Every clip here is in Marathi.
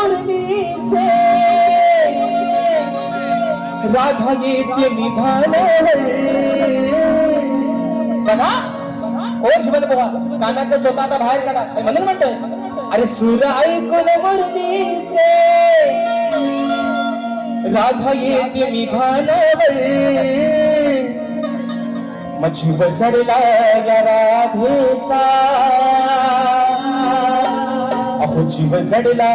मुरलीचे राधा येते निभाल्यावर बघा ओ शिवल बाबा कानातलं चोथा आता बाहेर काढा म्हणून म्हणतोय अरे सूर ऐकून मुरलीचे राधा येते निभाल्यावर मग जीव जडला या राधेचा अहो जीव जडला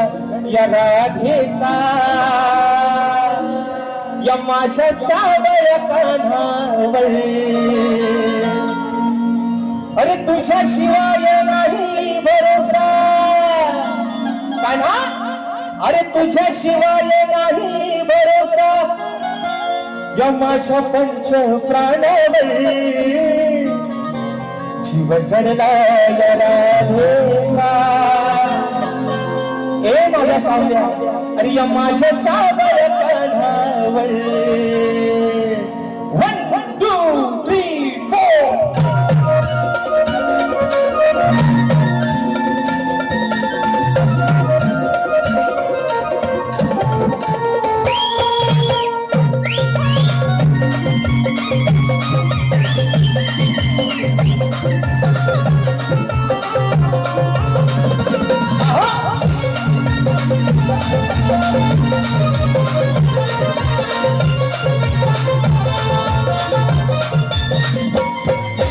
या राधेचा या माझ्या सावळ्या कान्हावर अरे तुझ्या शिवाय नाही भरोसा कान्हा अरे तुझ्या शिवाय नाही भरोसा या माझ्या पंच प्राणावर जीव जडला या राधेचा ए माझ्या सावल्या अरे या माझ्या सावळ्या कान्हावर 1 2 3 4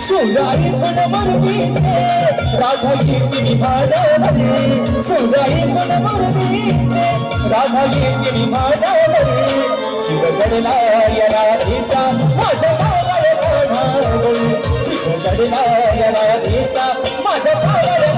सुजाई पण मुरलीचे राधा येते निभाल्यावर सुजाई पण मुरलीचे राधा येते निभाल्यावर जीव जडला या राधेचा माझ्या सावळ्या कान्हावर जीव जडला या राधेचा माझ्या सावळ्या